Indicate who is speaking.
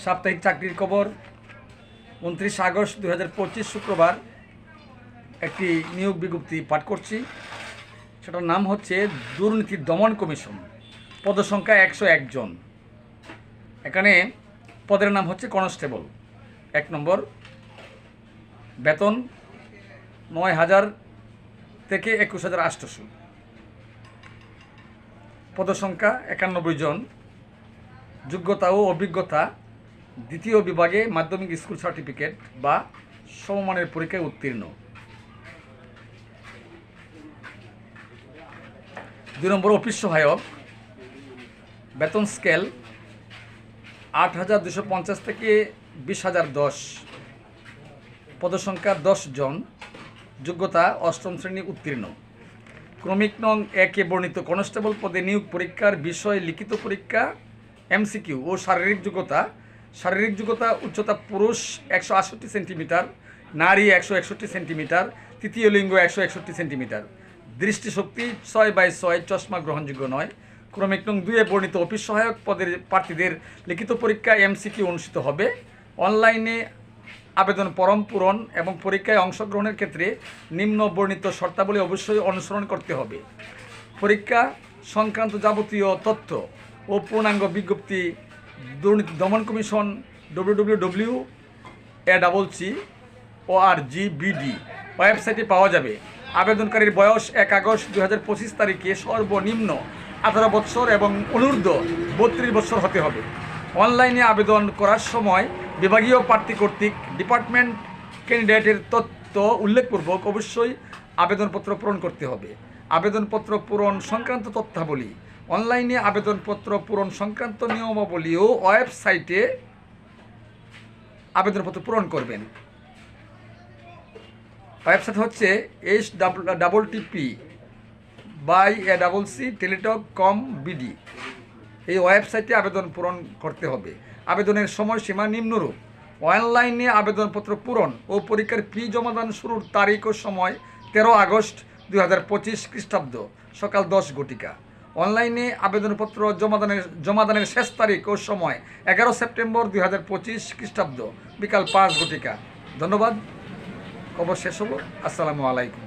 Speaker 1: সাপ্তাহিক চাকরির খবর 29 আগস্ট 2025 শুক্রবার একটি নিয়োগ বিজ্ঞপ্তি পাঠ করছি। সেটার নাম হচ্ছে দুর্নীতি দমন কমিশন। পদসংখ্যা 101 জন। এখানে পদের নাম হচ্ছে কনস্টেবল। 1 নম্বর, বেতন 9,000 থেকে 21,800। পদসংখ্যা 91 জন। যোগ্যতা ও অভিজ্ঞতা দ্বিতীয় বিভাগে মাধ্যমিক স্কুল সার্টিফিকেট বা সমমানের পরীক্ষায় উত্তীর্ণ। 2 নম্বর, অফিস সহায়ক। বেতন স্কেল 8,250 থেকে 20,010। পদসংখ্যা 10 জন। যোগ্যতা 8ম শ্রেণী উত্তীর্ণ। ক্রমিক নং 1-এ বর্ণিত কনস্টেবল পদে নিয়োগ পরীক্ষার বিষয় লিখিত পরীক্ষা, এমসিকিউ ও শারীরিক যোগ্যতা উচ্চতা পুরুষ 168 সেন্টিমিটার, নারী 161 সেন্টিমিটার, তৃতীয় লিঙ্গ 161 সেন্টিমিটার। দৃষ্টিশক্তি 6/6, চশমা গ্রহণযোগ্য নয়। ক্রমিক নং 2-এ বর্ণিত অফিস সহায়ক পদের প্রার্থীদের লিখিত পরীক্ষা, এমসিকিউ অনুষ্ঠিত হবে। অনলাইনে আবেদন ফরম পূরণ এবং পরীক্ষায় অংশগ্রহণের ক্ষেত্রে নিম্ন বর্ণিত শর্তাবলী অবশ্যই অনুসরণ করতে হবে। পরীক্ষা সংক্রান্ত যাবতীয় তথ্য ও পূর্ণাঙ্গ বিজ্ঞপ্তি দুর্নীতি দমন কমিশন www.acc.org.bd ওয়েবসাইটে পাওয়া যাবে। আবেদনকারীর বয়স 1 আগস্ট 2025 তারিখে সর্বনিম্ন 18 বছর এবং অনূর্ধ্ব 32 বছর হতে হবে। অনলাইনে আবেদন করার সময় বিভাগীয় প্রার্থী কর্তৃক ডিপার্টমেন্ট ক্যান্ডিডেটের তথ্য উল্লেখপূর্বক অবশ্যই আবেদনপত্র পূরণ করতে হবে। আবেদনপত্র পূরণ সংক্রান্ত তথ্যাবলী, অনলাইনে আবেদনপত্র পূরণ সংক্রান্ত নিয়মাবলীও ওয়েবসাইটে আবেদনপত্র পূরণ করবেন। ওয়েবসাইট হচ্ছে http://teletalk.com/bd। এই ওয়েবসাইটে আবেদন পূরণ করতে হবে। আবেদনের সময়সীমা নিম্নরূপ: অনলাইনে আবেদনপত্র পূরণ ও পরীক্ষার ফি জমাদান শুরুর তারিখ ও সময় 13 আগস্ট 2025 খ্রিস্টাব্দ সকাল 10 ঘটিকা। অনলাইনে আবেদনপত্র জমাদানের শেষ তারিখ ও সময় 11 সেপ্টেম্বর 2025 খ্রিস্টাব্দ বিকাল 5 ঘটিকা। ধন্যবাদ। খবর শেষ হলো। আসসালামু আলাইকুম।